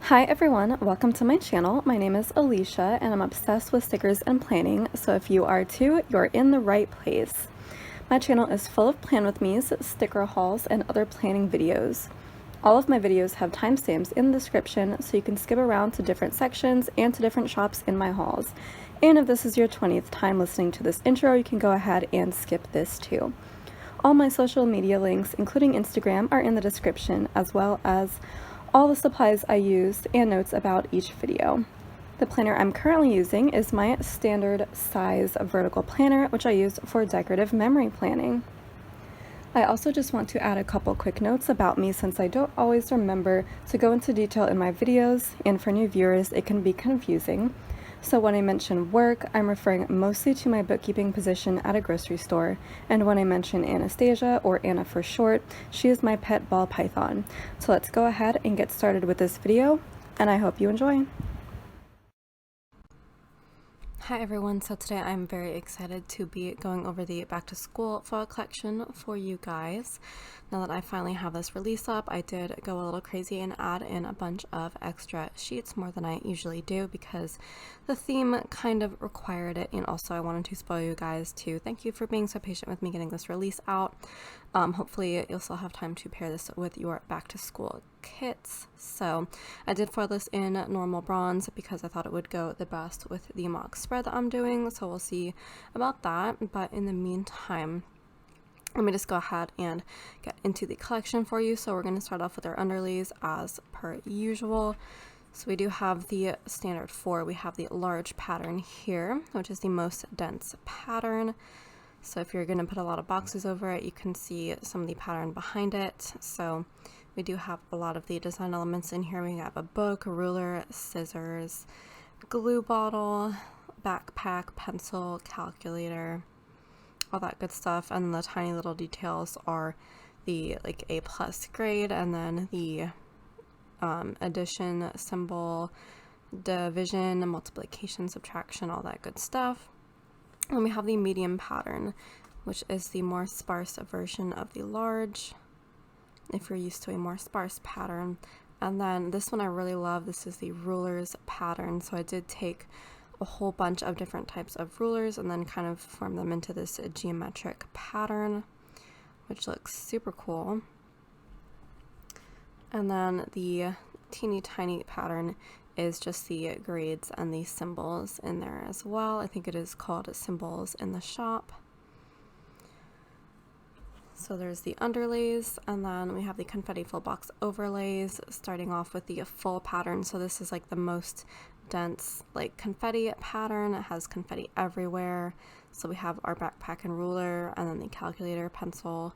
Hi everyone, welcome to my channel. My name is Alicia and I'm obsessed with stickers and planning, so if you are too, you're in the right place. My channel is full of plan with me's, sticker hauls, and other planning videos. All of my videos have timestamps in the description so you can skip around to different sections and to different shops in my hauls. And if this is your 20th time listening to this intro, you can go ahead and skip this too. All my social media links, including Instagram, are in the description, as well as all the supplies I used and notes about each video. The planner I'm currently using is my standard size vertical planner, which I use for decorative memory planning. I also just want to add a couple quick notes about me since I don't always remember to go into detail in my videos, and for new viewers it can be confusing. So when I mention work, I'm referring mostly to my bookkeeping position at a grocery store, and when I mention Anastasia, or Anna for short, she is my pet ball python. So let's go ahead and get started with this video, and I hope you enjoy. Hi everyone, so today I'm very excited to be going over the back to school photo collection for you guys. Now that I finally have this release up, I did go a little crazy and add in a bunch of extra sheets, more than I usually do, because the theme kind of required it, and also I wanted to spoil you guys too. Thank you for being so patient with me getting this release out. Hopefully you'll still have time to pair this with your back to school kits. So I did foil this in normal bronze because I thought it would go the best with the mock spread that I'm doing, so we'll see about that. But in the meantime, let me just go ahead and get into the collection for you. So we're going to start off with our underlays as per usual. So we do have the standard 4. We have the large pattern here, which is the most dense pattern. So if you're going to put a lot of boxes over it, you can see some of the pattern behind it. So we do have a lot of the design elements in here. We have a book, a ruler, scissors, glue bottle, backpack, pencil, calculator, all that good stuff. And the tiny little details are the like A+ grade, and then the addition symbol, division, multiplication, subtraction, all that good stuff. And we have the medium pattern, which is the more sparse version of the large, if you're used to a more sparse pattern. And then this one I really love. This is the rulers pattern. So I did take a whole bunch of different types of rulers and then kind of form them into this geometric pattern, which looks super cool. And then the teeny tiny pattern is just the grades and the symbols in there as well. I think it is called symbols in the shop. So there's the underlays, and then we have the confetti full box overlays, starting off with the full pattern. So this is like the most dense like confetti pattern. It has confetti everywhere. So we have our backpack and ruler, and then the calculator, pencil,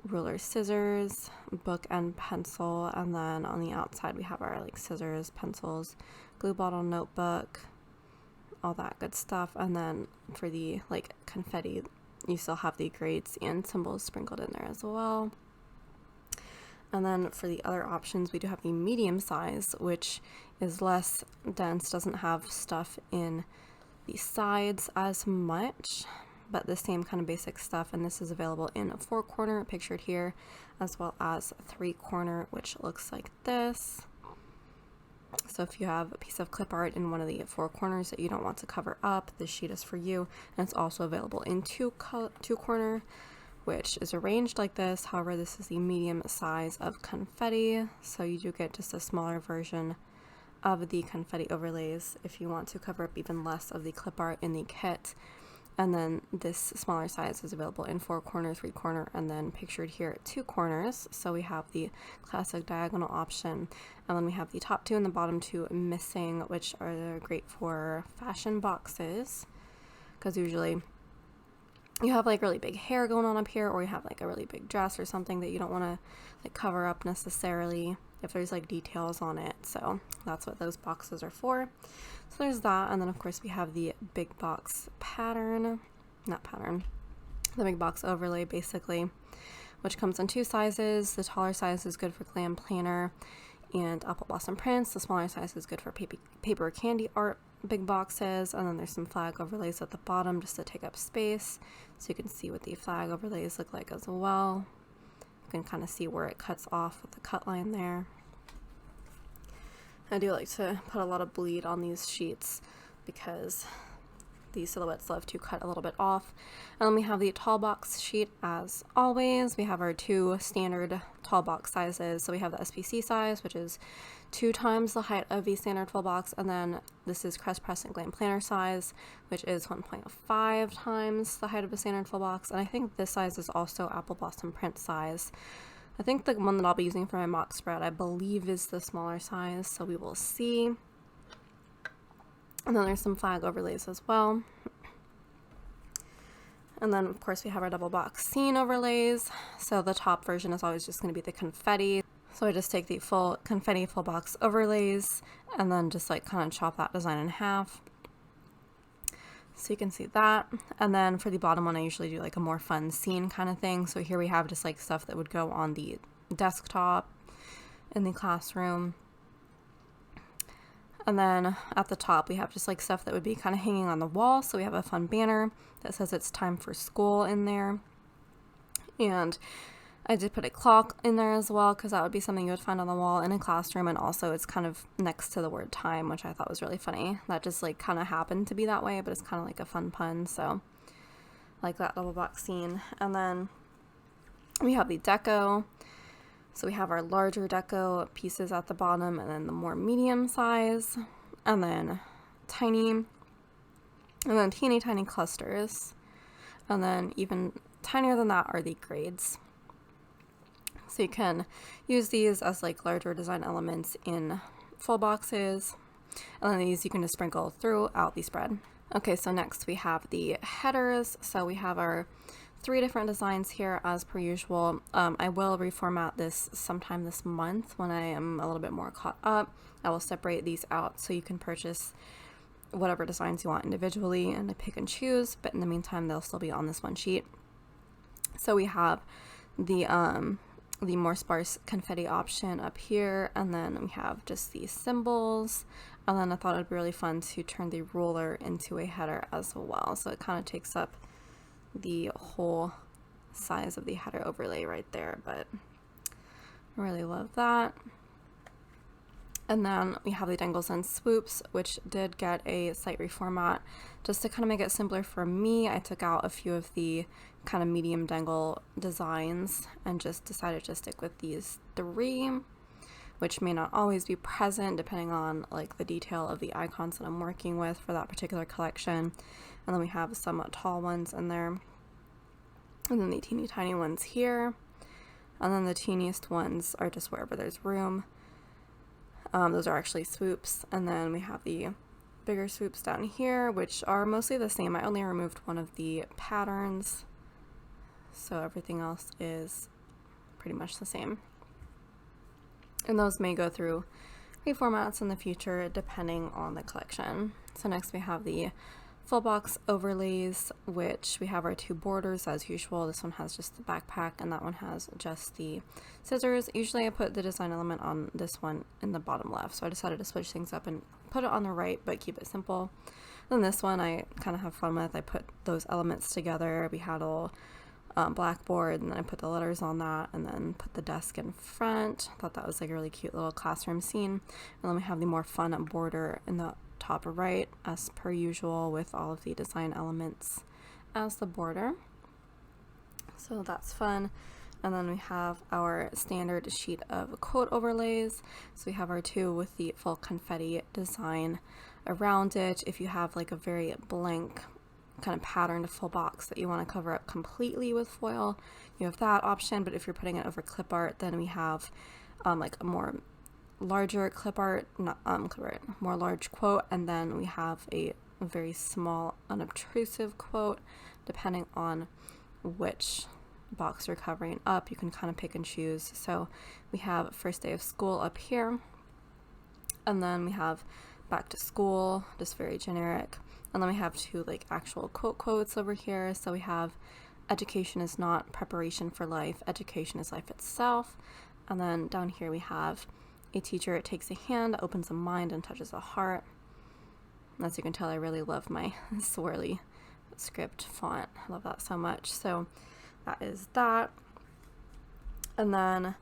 ruler, scissors, book and pencil, and then on the outside we have our like scissors, pencils, glue bottle, notebook, all that good stuff. And then for the like confetti, you still have the grades and symbols sprinkled in there as well. And then for the other options, we do have the medium size, which is less dense, doesn't have stuff in the sides as much, but the same kind of basic stuff. And this is available in a 4-corner pictured here, as well as a 3-corner, which looks like this. So if you have a piece of clip art in one of the 4 corners that you don't want to cover up, this sheet is for you. And it's also available in 2-corner, which is arranged like this. However, this is the medium size of confetti, so you do get just a smaller version of the confetti overlays if you want to cover up even less of the clip art in the kit. And then this smaller size is available in 4-corner, 3-corner, and then pictured here at 2 corners. So we have the classic diagonal option, and then we have the top 2 and the bottom 2 missing, which are great for fashion boxes, because usually you have like really big hair going on up here, or you have like a really big dress or something that you don't want to like cover up necessarily if there's like details on it. So that's what those boxes are for. So there's that. And then of course we have the big box pattern, the big box overlay basically, which comes in 2 sizes. The taller size is good for glam planner and apple blossom prints. The smaller size is good for paper candy art big boxes. And then there's some flag overlays at the bottom just to take up space, so you can see what the flag overlays look like as well. You can kind of see where it cuts off with the cut line there. I do like to put a lot of bleed on these sheets because the silhouettes love to cut a little bit off. And then we have the tall box sheet as always. We have our 2 standard tall box sizes. So we have the SPC size, which is 2 times the height of the standard full box, and then this is Crest Press and Glam Planner size, which is 1.5 times the height of the standard full box. And I think this size is also Apple Blossom Print size. I think the one that I'll be using for my mock spread, I believe, is the smaller size, so we will see. And then there's some flag overlays as well. And then, of course, we have our double box scene overlays. So the top version is always just going to be the confetti. So I just take the full confetti full box overlays and then just like kind of chop that design in half. So you can see that. And then for the bottom one, I usually do like a more fun scene kind of thing. So here we have just like stuff that would go on the desktop in the classroom. And then at the top, we have just like stuff that would be kind of hanging on the wall. So we have a fun banner that says it's time for school in there. And I did put a clock in there as well, because that would be something you would find on the wall in a classroom. And also it's kind of next to the word time, which I thought was really funny. That just like kind of happened to be that way, but it's kind of like a fun pun. So like that double box scene. And then we have the deco. So we have our larger deco pieces at the bottom, and then the more medium size, and then tiny, and then teeny tiny clusters. And then even tinier than that are the grades. So you can use these as like larger design elements in full boxes, and then these you can just sprinkle throughout the spread. Okay, so next we have the headers. So we have our 3 different designs here as per usual. I will reformat this sometime this month when I am a little bit more caught up. I will separate these out so you can purchase whatever designs you want individually and pick and choose, but in the meantime they'll still be on this one sheet. So we have the more sparse confetti option up here, and then we have just these symbols, and then I thought it'd be really fun to turn the ruler into a header as well, so it kind of takes up the whole size of the header overlay right there, but I really love that. And then we have the dangles and swoops, which did get a slight reformat just to kind of make it simpler for me. I took out a few of the kind of medium dangle designs and just decided to stick with these 3, which may not always be present depending on like the detail of the icons that I'm working with for that particular collection. And then we have some tall ones in there, and then the teeny tiny ones here, and then the teeniest ones are just wherever there's room. Those are actually swoops, and then we have the bigger swoops down here, which are mostly the same. I only removed one of the patterns, so everything else is pretty much the same. And those may go through reformats in the future depending on the collection. So next we have the full box overlays, which we have our 2 borders as usual. This one has just the backpack, and that one has just the scissors. Usually I put the design element on this one in the bottom left, so I decided to switch things up and put it on the right but keep it simple. Then this one I kind of have fun with. I put those elements together. We had a little blackboard, and then I put the letters on that, and then put the desk in front. I thought that was like a really cute little classroom scene. And then we have the more fun border in the top right as per usual, with all of the design elements as the border. So that's fun. And then we have our standard sheet of quote overlays. So we have our 2 with the full confetti design around it. If you have like a very blank kind of patterned full box that you want to cover up completely with foil, you have that option. But if you're putting it over clip art, then we have like a more larger clip art, not clip art, more large quote, and then we have a very small unobtrusive quote. Depending on which box you're covering up, you can kind of pick and choose. So we have first day of school up here, and then we have back to school, just very generic, and then we have 2 like actual quotes over here. So we have education is not preparation for life, education is life itself. And then down here we have a teacher takes a hand, opens a mind, and touches a heart. As you can tell, I really love my swirly script font. I love that so much. So that is that. And then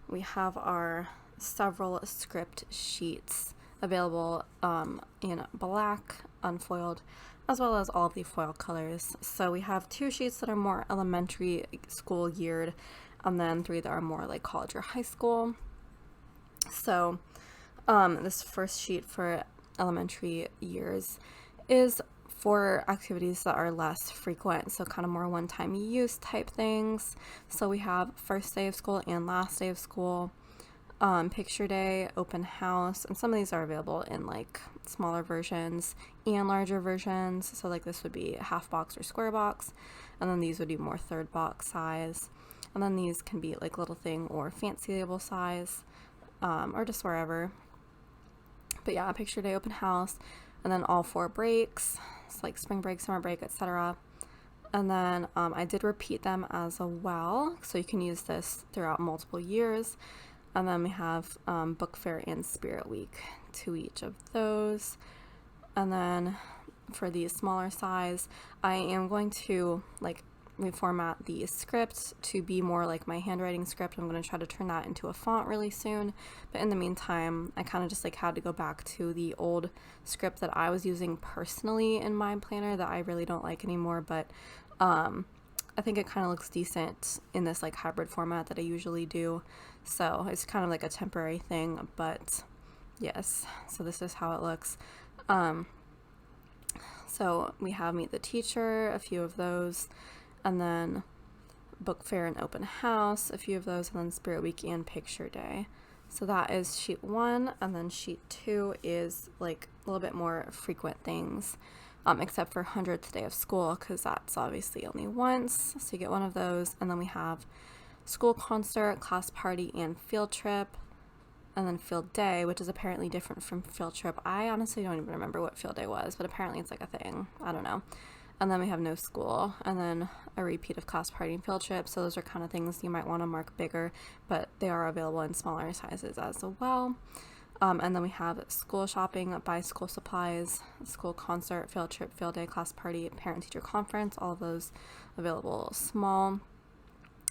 we have our several script sheets available in black, unfoiled, as well as all of the foil colors. So we have 2 sheets that are more elementary school geared, and then 3 that are more like college or high school. So this first sheet for elementary years is for activities that are less frequent, so kind of more one-time use type things. So we have first day of school and last day of school, picture day, open house, and some of these are available in like smaller versions and larger versions. So like this would be half box or square box, and then these would be more third box size, and then these can be like little thing or fancy label size, or just wherever. But yeah, picture day, open house, and then all 4 breaks. It's like spring break, summer break, etc. And then I did repeat them as well, so you can use this throughout multiple years. And then we have book fair and spirit week, 2 each of those. And then for the smaller size, I am going to like reformat the script to be more like my handwriting script. I'm going to try to turn that into a font really soon, but in the meantime I kind of just like had to go back to the old script that I was using personally in my planner that I really don't like anymore, but I think it kind of looks decent in this like hybrid format that I usually do, so it's kind of like a temporary thing. But yes, so this is how it looks. So we have meet the teacher, a few of those, and then book fair and open house, a few of those, and then spirit week and picture day. So that is sheet 1, and then sheet 2 is like a little bit more frequent things, except for 100th day of school, because that's obviously only once, so you get one of those. And then we have school concert, class party, and field trip, and then field day, which is apparently different from field trip. I honestly don't even remember what field day was, but apparently it's like a thing. I don't know. And then we have no school, and then a repeat of class party and field trip. So those are kind of things you might want to mark bigger, but they are available in smaller sizes as well. And then we have school shopping, buy school supplies, school concert, field trip, field day, class party, parent-teacher conference, all of those available small.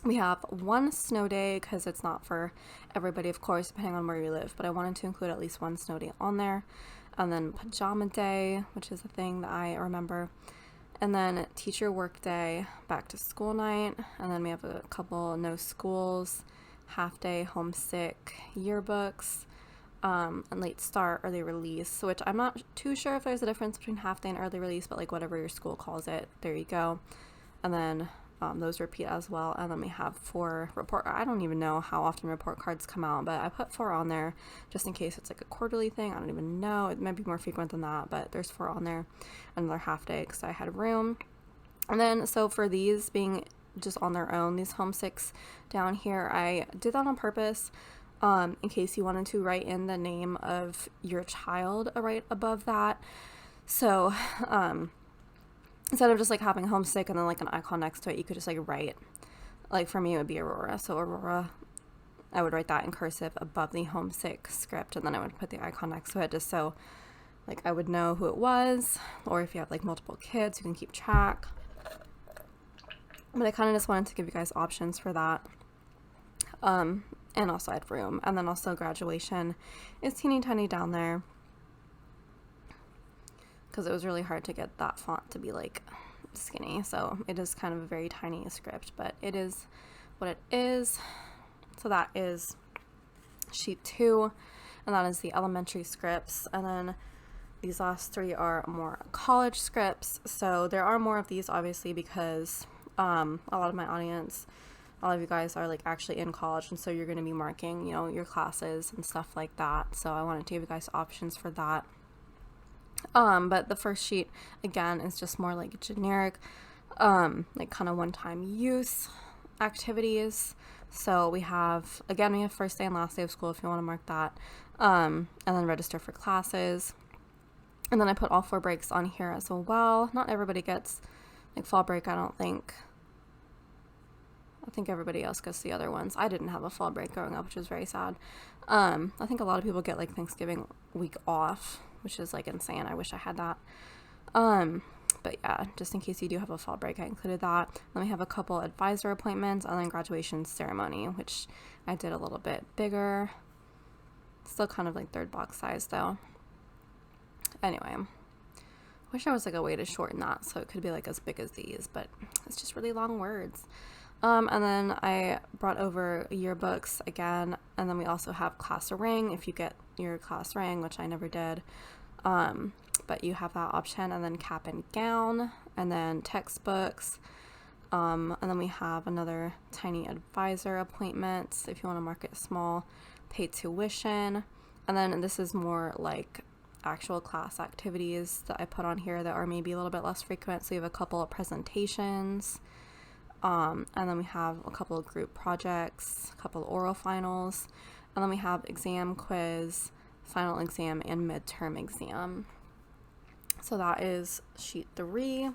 We have 1 snow day, because it's not for everybody, of course, depending on where you live, but I wanted to include at least 1 snow day on there. And then pajama day, which is a thing that I remember. And then teacher work day, back to school night, and then we have a couple no schools, half day, homesick, yearbooks, and late start, early release, which I'm not too sure if there's a difference between half day and early release, but like whatever your school calls it, there you go. And then those repeat as well. And then we have 4 report. I don't even know how often report cards come out, but I put 4 on there just in case it's like a quarterly thing. I don't even know. It might be more frequent than that, but there's 4 on there. Another half day because I had room. And then so for these being just on their own, these homesicks down here, I did that on purpose, in case you wanted to write in the name of your child right above that. So instead of just like having homesick and then like an icon next to it, you could just like write, like for me it would be Aurora, so Aurora, I would write that in cursive above the homesick script, and then I would put the icon next to it just so like I would know who it was, or if you have like multiple kids you can keep track. But I kind of just wanted to give you guys options for that. And also I had room. And then also graduation is teeny tiny down there, because it was really hard to get that font to be like skinny, so it is kind of a very tiny script, but it is what it is. So that is sheet 2, and that is the elementary scripts. And then these last 3 are more college scripts. So there are more of these obviously because a lot of my audience, all of you guys are like actually in college, and so you're going to be marking, you know, your classes and stuff like that. So I wanted to give you guys options for that. But the first sheet again is just more like generic, like kind of one-time use activities. So we have first day and last day of school if you want to mark that, and then register for classes. And then I put all 4 breaks on here as well. Not everybody gets like fall break, I don't think. I think everybody else gets the other ones. I didn't have a fall break growing up, which is very sad. I think a lot of people get like Thanksgiving week off, which is like insane. I wish I had that. But yeah, just in case you do have a fall break, I included that. Then we have a couple advisor appointments, and then graduation ceremony, which I did a little bit bigger. Still kind of like third box size though. Anyway, wish there was like a way to shorten that so it could be like as big as these, but it's just really long words. And then I brought over yearbooks again, and then we also have class ring if you get your class ring, which I never did. But you have that option, and then cap and gown, and then textbooks. And then we have another tiny advisor appointments if you want to mark it small, pay tuition. And then this is more like actual class activities that I put on here that are maybe a little bit less frequent. So you have a couple of presentations, and then we have a couple of group projects, a couple of oral finals, and then we have exam, quiz, final exam, and midterm exam. So that is sheet 3.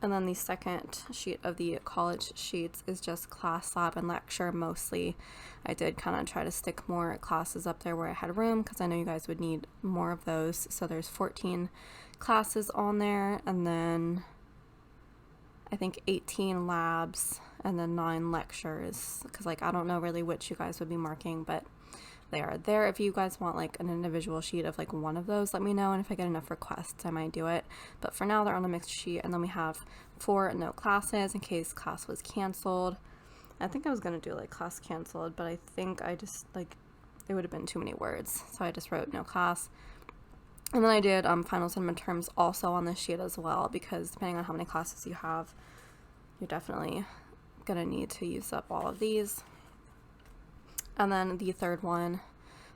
And then the second sheet of the college sheets is just class, lab, and lecture mostly. I did kind of try to stick more classes up there where I had room because I know you guys would need more of those. So there's 14 classes on there, and then I think 18 labs, and then 9 lectures, because like I don't know really which you guys would be marking, but they are there. If you guys want like an individual sheet of like one of those, let me know, and if I get enough requests I might do it, but for now they're on a mixed sheet. And then we have 4 no classes in case class was canceled. I think I was gonna do like class canceled, but I think I just like it would have been too many words, so I just wrote no class. And then I did finals and midterms also on this sheet as well, because depending on how many classes you have, you're definitely gonna need to use up all of these. And then the third one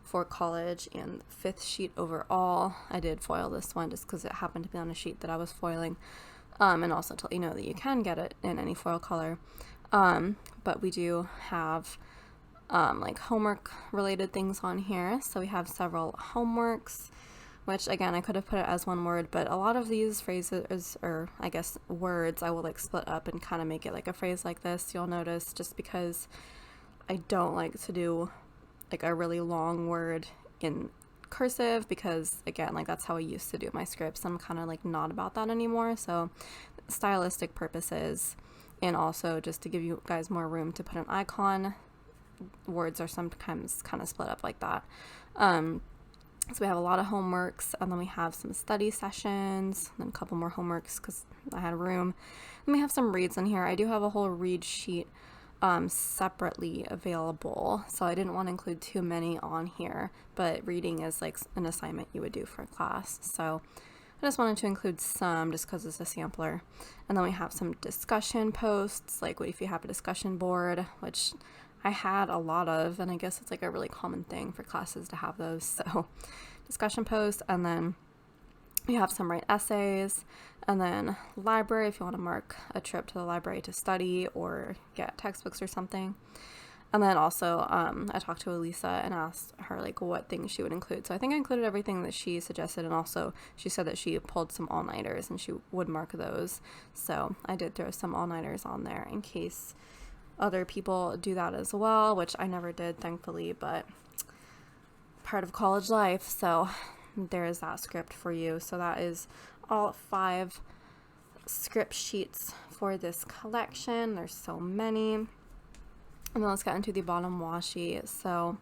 for college and 5th sheet overall, I did foil this one just because it happened to be on a sheet that I was foiling, and also to let you know that you can get it in any foil color. But we do have like homework related things on here. So we have several homeworks, which again I could have put it as one word, but a lot of these phrases, or I guess words, I will like split up and kind of make it like a phrase like this, you'll notice, just because I don't like to do like a really long word in cursive, because again, like that's how I used to do my scripts. I'm kind of like not about that anymore. So stylistic purposes, and also just to give you guys more room to put an icon, words are sometimes kind of split up like that. So we have a lot of homeworks, and then we have some study sessions, and then a couple more homeworks because I had room. And we have some reads in here. I do have a whole read sheet separately available, so I didn't want to include too many on here, but reading is like an assignment you would do for a class, so I just wanted to include some just because it's a sampler. And then we have some discussion posts, like what if you have a discussion board, which I had a lot of, and I guess it's like a really common thing for classes to have those. So discussion posts, and then we have some write essays, and then library if you want to mark a trip to the library to study or get textbooks or something. And then also I talked to Elisa and asked her like what things she would include. So I think I included everything that she suggested, and also she said that she pulled some all-nighters and she would mark those. So I did throw some all-nighters on there in case other people do that as well, which I never did, thankfully, but part of college life. So there is that script for you. So that is all 5 script sheets for this collection. There's so many. And then let's get into the bottom washi. So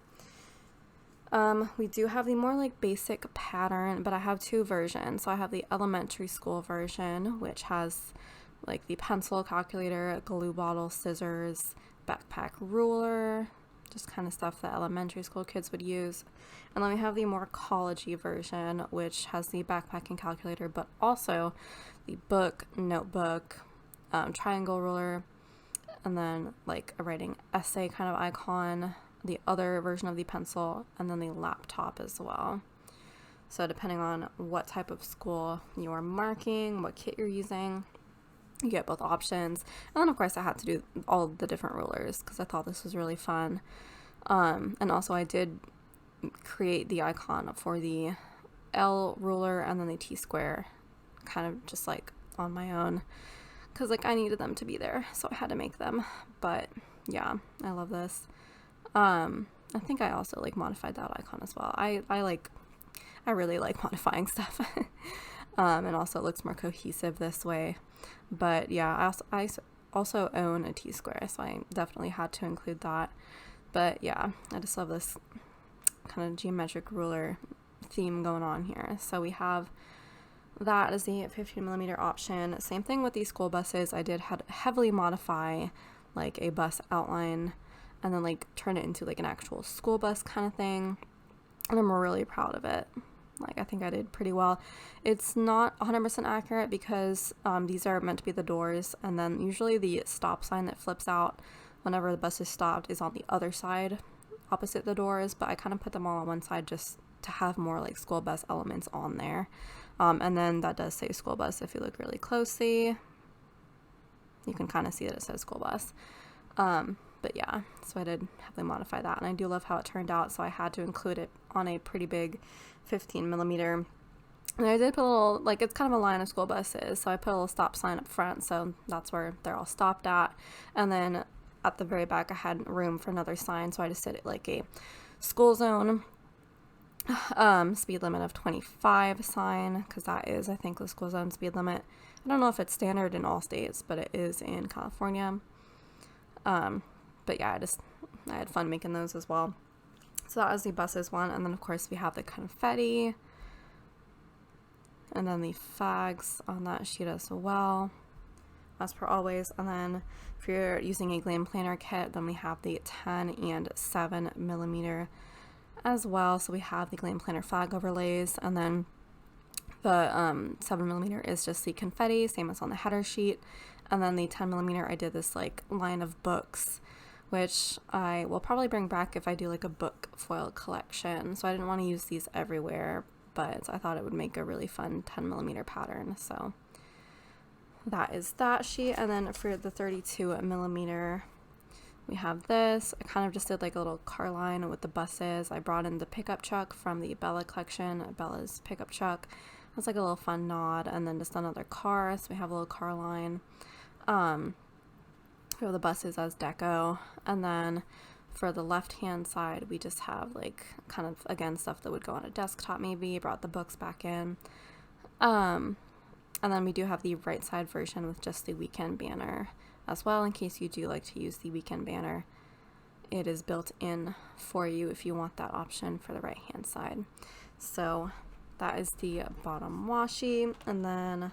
we do have the more like basic pattern, but I have 2 versions. So I have the elementary school version, which has like the pencil, calculator, glue bottle, scissors, backpack, ruler, just kind of stuff that elementary school kids would use. And then we have the more college-y version, which has the backpack and calculator, but also the book, notebook, triangle ruler, and then like a writing essay kind of icon, the other version of the pencil, and then the laptop as well. So depending on what type of school you are marking, what kit you're using, you get both options. And then of course I had to do all the different rulers because I thought this was really fun. And also I did create the icon for the L ruler and then the T square, kind of just like on my own, because like I needed them to be there, so I had to make them. But yeah, I love this. I think I also like modified that icon as well. I really like modifying stuff. And also it looks more cohesive this way. But yeah, I also own a T square, so I definitely had to include that. But yeah, I just love this kind of geometric ruler theme going on here. So we have that as the 15mm option. Same thing with these school buses. I did heavily modify like a bus outline and then like turn it into like an actual school bus kind of thing, and I'm really proud of it. Like, I think I did pretty well. It's not 100% accurate because these are meant to be the doors, and then usually the stop sign that flips out whenever the bus is stopped is on the other side opposite the doors, but I kind of put them all on one side just to have more like school bus elements on there. And then that does say school bus. If you look really closely, you can kind of see that it says school bus. But yeah, so I did heavily modify that, and I do love how it turned out, so I had to include it on a pretty big 15mm. And I did put a little, like, it's kind of a line of school buses, so I put a little stop sign up front, so that's where they're all stopped at. And then at the very back I had room for another sign, so I just did it like a school zone speed limit of 25 sign, because that is, I think, the school zone speed limit. I don't know if it's standard in all states, but it is in California. But yeah, I had fun making those as well. So that was the buses one, and then of course we have the confetti, and then the fags on that sheet as well, as per always. And then if you're using a glam planner kit, then we have the 10 and 7mm as well. So we have the glam planner flag overlays, and then the 7mm is just the confetti, same as on the header sheet. And then the 10mm, I did this like line of books, which I will probably bring back if I do like a book foil collection. So I didn't want to use these everywhere, but I thought it would make a really fun 10mm pattern. So that is that sheet. And then for the 32mm, we have this. I kind of just did like a little car line with the buses. I brought in the pickup truck from the Bella collection, Bella's pickup truck. It's like a little fun nod, and then just another car, so we have a little car line. For the buses as deco, and then for the left hand side we just have like kind of, again, stuff that would go on a desktop. Maybe brought the books back in, and then we do have the right side version with just the weekend banner as well, in case you do like to use the weekend banner. It is built in for you if you want that option for the right hand side. So that is the bottom washi. And then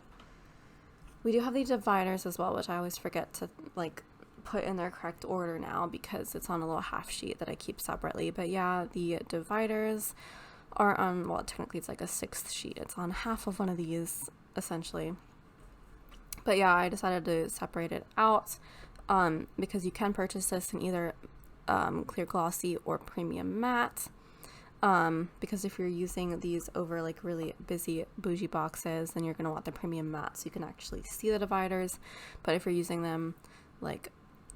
we do have the dividers as well, which I always forget to like put in their correct order now because it's on a little half sheet that I keep separately. But yeah, the dividers are on, well, technically it's like a 6th sheet. It's on half of one of these essentially. But yeah, I decided to separate it out because you can purchase this in either clear glossy or premium matte. Because if you're using these over like really busy bougie boxes, then you're going to want the premium matte so you can actually see the dividers. But if you're using them like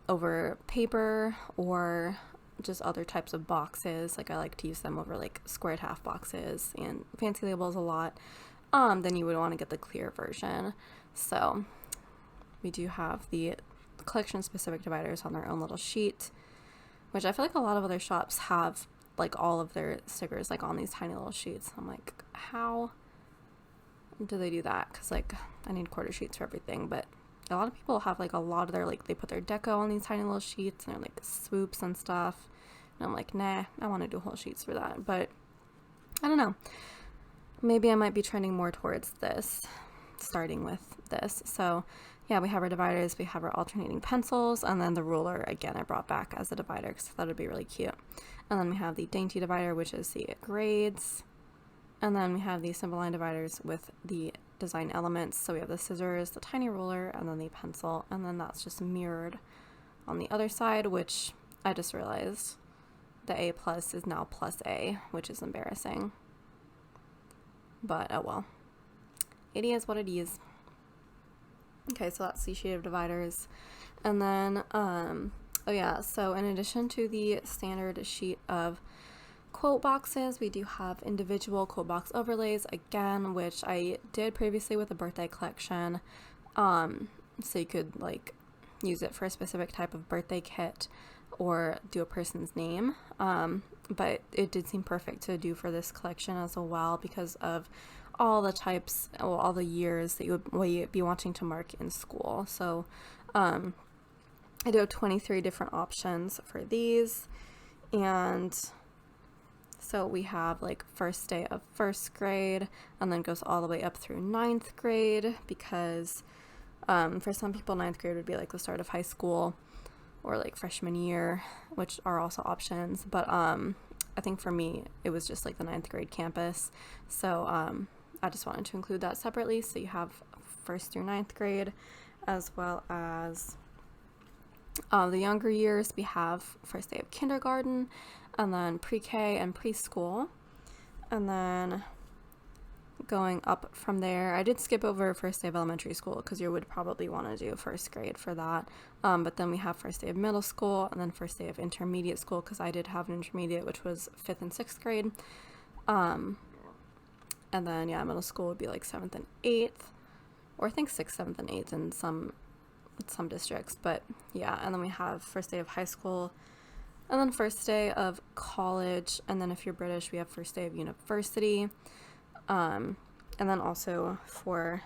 over paper or just other types of boxes, like I like to use them over like squared half boxes and fancy labels a lot, then you would want to get the clear version. So we do have the collection specific dividers on their own little sheet, which I feel like a lot of other shops have like all of their stickers like on these tiny little sheets. I'm like, how do they do that? Because like I need quarter sheets for everything, but a lot of people have like a lot of their, like, they put their deco on these tiny little sheets and they're like swoops and stuff, and I'm like, nah, I want to do whole sheets for that. But I don't know, maybe I might be trending more towards this, starting with this. So yeah, we have our dividers, we have our alternating pencils, and then the ruler, again, I brought back as a divider because I thought it'd be really cute. And then we have the dainty divider, which is the grades, and then we have the simple line dividers with the design elements. So we have the scissors, the tiny ruler, and then the pencil, and then that's just mirrored on the other side, which I just realized the A plus is now plus A, which is embarrassing, but oh well, it is what it is. Okay, so that's the sheet of dividers. And then oh yeah, so in addition to the standard sheet of quote boxes, we do have individual quote box overlays, again, which I did previously with the birthday collection, so you could like use it for a specific type of birthday kit or do a person's name, but it did seem perfect to do for this collection as well because of all the types, well, all the years that you would be wanting to mark in school. So I do have 23 different options for these, and So we have like first day of first grade, and then goes all the way up through ninth grade, because for some people ninth grade would be like the start of high school or like freshman year, which are also options. But I think for me it was just like the ninth grade campus, so I just wanted to include that separately. So you have first through ninth grade, as well as the younger years. We have first day of kindergarten, and then pre-K and preschool, and then going up from there. I did skip over first day of elementary school because you would probably want to do first grade for that, but then we have first day of middle school, and then first day of intermediate school, because I did have an intermediate, which was 5th and 6th grade, and then middle school would be like 7th and 8th, or I think 6th, 7th, and 8th in some districts. But and then we have first day of high school, and then first day of college, and then if you're British, we have first day of university, and then also for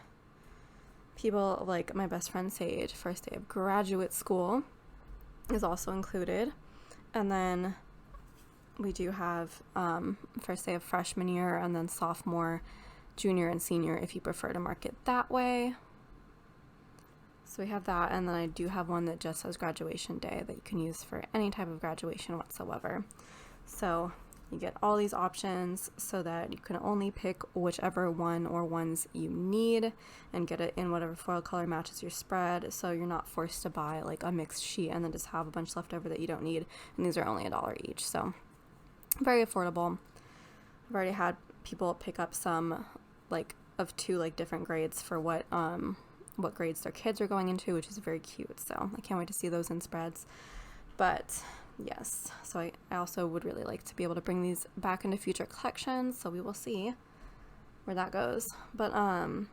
people like my best friend Sage, first day of graduate school is also included. And then we do have first day of freshman year, and then sophomore, junior, and senior if you prefer to mark it that way. So we have that, and then I do have one that just says graduation day that you can use for any type of graduation whatsoever. So you get all these options so that you can only pick whichever one or ones you need and get it in whatever foil color matches your spread, so you're not forced to buy like a mixed sheet and then just have a bunch left over that you don't need. And these are only $1 each, so very affordable. I've already had people pick up some like of 2 like different grades for what grades their kids are going into, which is very cute. So I can't wait to see those in spreads. But yes, so I also would really like to be able to bring these back into future collections, so we will see where that goes. But so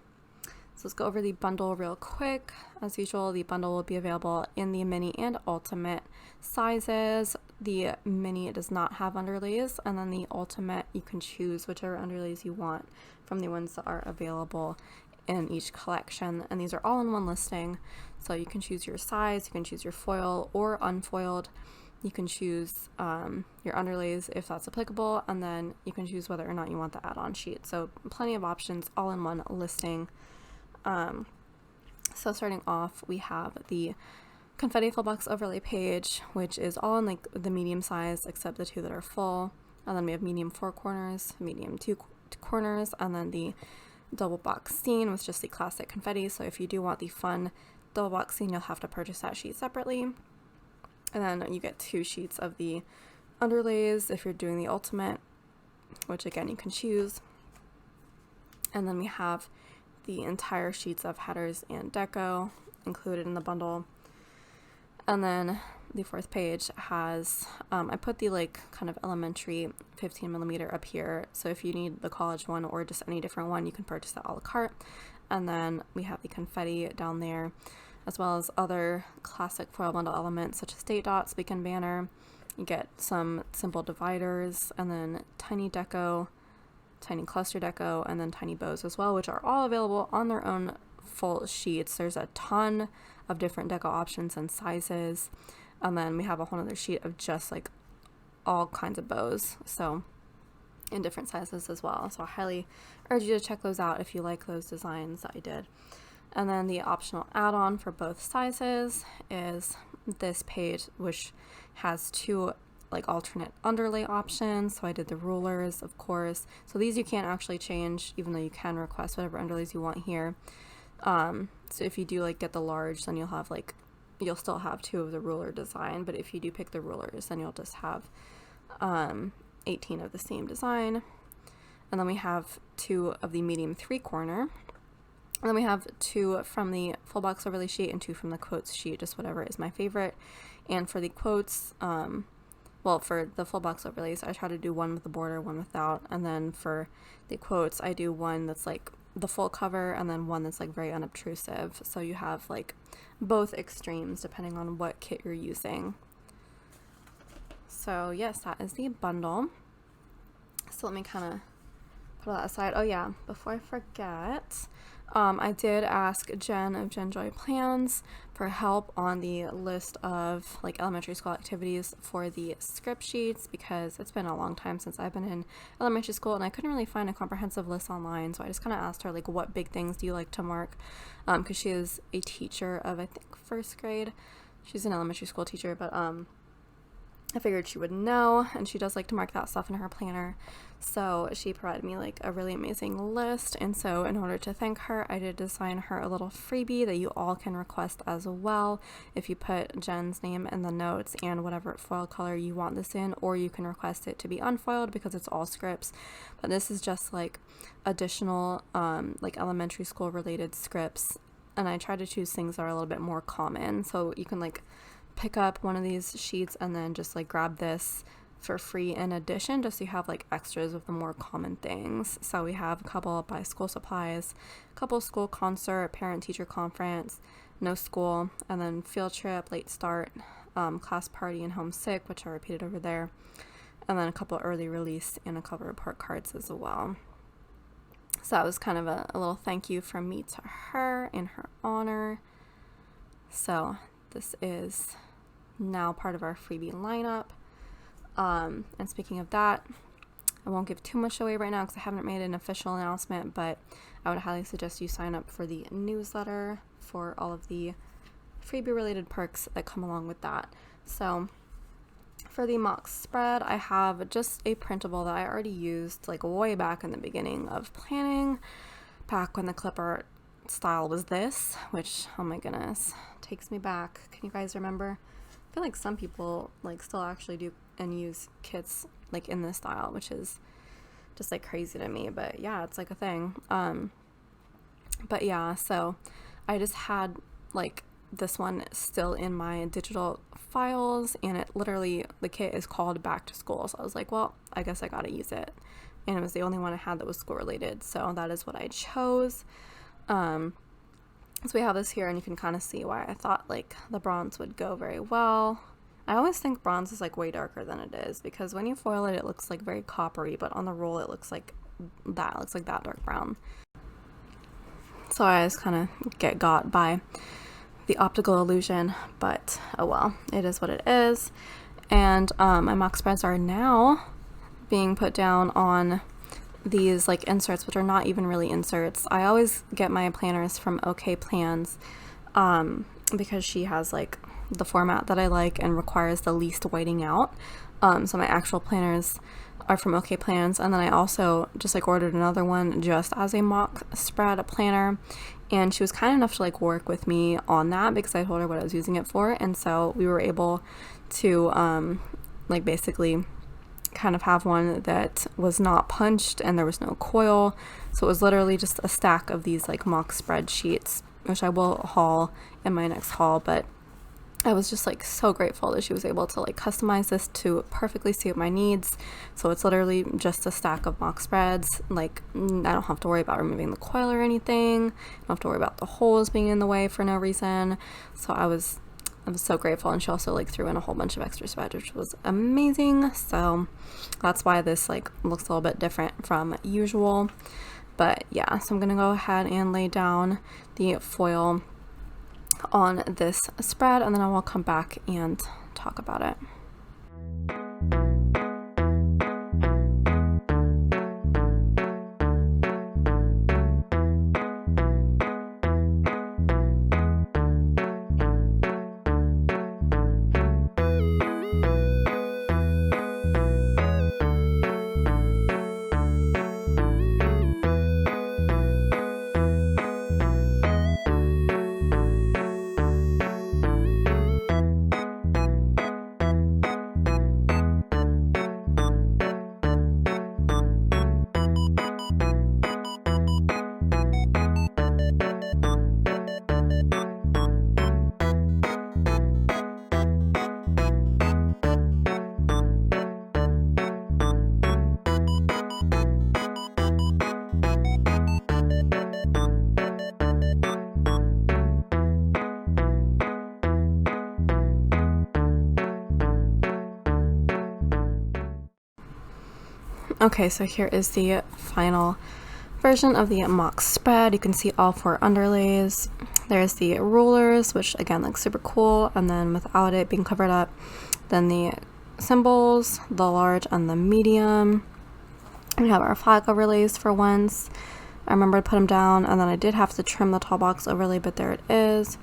let's go over the bundle real quick. As usual, the bundle will be available in the mini and ultimate sizes. The mini does not have underlays, and then the ultimate, you can choose whichever underlays you want from the ones that are available in each collection, and these are all in one listing, so you can choose your size, you can choose your foil or unfoiled, you can choose your underlays if that's applicable, and then you can choose whether or not you want the add-on sheet. So plenty of options all in one listing. So starting off, we have the confetti full box overlay page, which is all in like the medium size except the 2 that are full, and then we have medium 4 corners, medium 2 corners, and then the double box scene with just the classic confetti. So if you do want the fun double box scene, you'll have to purchase that sheet separately. And then you get 2 sheets of the underlays if you're doing the ultimate, which again you can choose. And then we have the entire sheets of headers and deco included in the bundle. And then the 4th page has, I put the like kind of elementary 15mm up here, so if you need the college one or just any different one, you can purchase that a la carte. And then we have the confetti down there, as well as other classic foil bundle elements such as date dots, beacon banner. You get some simple dividers, and then tiny deco, tiny cluster deco, and then tiny bows as well, which are all available on their own full sheets. There's a ton of different deco options and sizes, and then we have a whole other sheet of just like all kinds of bows, so in different sizes as well. So I highly urge you to check those out if you like those designs that I did. And then the optional add-on for both sizes is this page, which has 2 like alternate underlay options. So I did the rulers, of course. So these you can't actually change, even though you can request whatever underlays you want here. So if you do like get the large, then you'll still have 2 of the ruler design, but if you do pick the rulers, then you'll just have 18 of the same design. And then we have 2 of the medium 3 corner, and then we have 2 from the full box overlay sheet and 2 from the quotes sheet, just whatever is my favorite. And for the quotes, well, for the full box overlays, I try to do one with the border, one without, and then for the quotes, I do one that's like the full cover and then one that's like very unobtrusive, so you have like both extremes depending on what kit you're using. So yes, that is the bundle. So let me kind of put all that aside. Oh yeah, before I forget, I did ask Jen of Jen Joy Plans for help on the list of like elementary school activities for the script sheets, because it's been a long time since I've been in elementary school and I couldn't really find a comprehensive list online. So I just kind of asked her like, what big things do you like to mark? Because she is a teacher of, I think, first grade. She's an elementary school teacher, but I figured she would know, and she does like to mark that stuff in her planner. So she provided me like a really amazing list, and so in order to thank her, I did design her a little freebie that you all can request as well if you put Jen's name in the notes and whatever foil color you want this in, or you can request it to be unfoiled because it's all scripts. But this is just like additional like elementary school related scripts, and I try to choose things that are a little bit more common, so you can like pick up one of these sheets and then just like grab this for free in addition, just so you have like extras of the more common things. So we have a couple by school supplies, a couple school concert, parent teacher conference, no school, and then field trip, late start, class party, and homesick, which I repeated over there, and then a couple early release and a couple report cards as well. So that was kind of a little thank you from me to her in her honor. So this is now part of our freebie lineup. And speaking of that, I won't give too much away right now because I haven't made an official announcement, but I would highly suggest you sign up for the newsletter for all of the freebie related perks that come along with that. So for the mock spread, I have just a printable that I already used like way back in the beginning of planning, back when the clip art style was this, which, oh my goodness, takes me back. Can you guys remember? I feel like some people like still actually do and use kits like in this style, which is just like crazy to me, but yeah, it's like a thing. But yeah, so I just had like this one still in my digital files, and it literally, the kit is called Back to School, so I was like, well, I guess I gotta use it, and it was the only one I had that was school related, so that is what I chose. So we have this here, and you can kind of see why I thought like the bronze would go very well. I always think bronze is like way darker than it is, because when you foil it, it looks like very coppery, but on the roll it looks like that, dark brown. So I just kind of get got by the optical illusion, but oh well, it is what it is. And my mock spreads are now being put down on these like inserts, which are not even really inserts. I always get my planners from OK Plans because she has like the format that I like and requires the least whiting out. So my actual planners are from OK Plans, and then I also just like ordered another one just as a mock spread planner, and she was kind enough to like work with me on that because I told her what I was using it for, and so we were able to like basically kind of have one that was not punched and there was no coil, so it was literally just a stack of these like mock spreadsheets, which I will haul in my next haul. But I was just like so grateful that she was able to like customize this to perfectly suit my needs. So it's literally just a stack of mock spreads. Like I don't have to worry about removing the coil or anything. I don't have to worry about the holes being in the way for no reason. So I was so grateful, and she also like threw in a whole bunch of extra spreads, which was amazing. So that's why this like looks a little bit different from usual. But yeah, so I'm gonna go ahead and lay down the foil on this spread, and then I will come back and talk about it. Okay, so here is the final version of the mock spread. You can see all 4 underlays. There's the rulers, which again looks super cool, and then without it being covered up. Then the symbols, the large and the medium. We have our flag overlays for once. I remember to put them down, and then I did have to trim the tall box overlay, but there it is.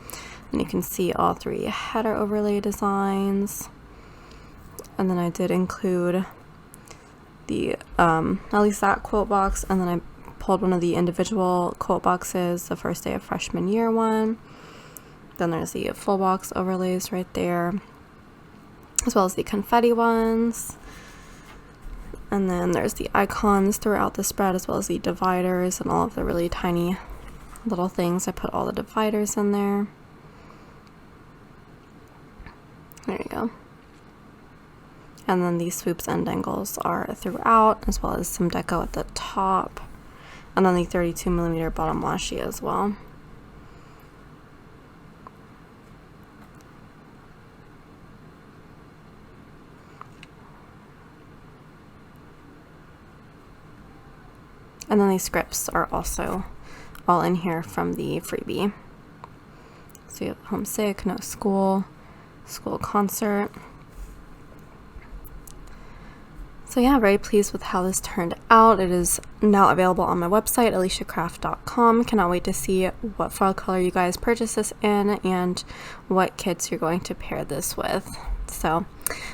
And you can see all 3 header overlay designs. And then I did include the at least that quote box, and then I pulled one of the individual quote boxes, the first day of freshman year one. Then there's the full box overlays right there, as well as the confetti ones. And then there's the icons throughout the spread, as well as the dividers and all of the really tiny little things. I put all the dividers in there. There you go. And then the swoops and dangles are throughout, as well as some deco at the top. And then the 32mm bottom washi as well. And then these scripts are also all in here from the freebie. So you have homesick, no school, school concert. So yeah, very pleased with how this turned out. It is now available on my website, aliciacraft.com. Cannot wait to see what fall color you guys purchase this in and what kits you're going to pair this with. So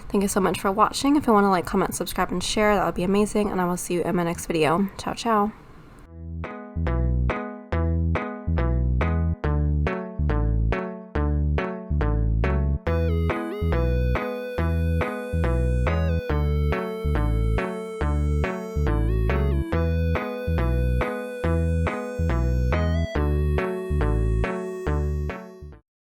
thank you so much for watching. If you want to like, comment, subscribe, and share, that would be amazing. And I will see you in my next video. Ciao, ciao.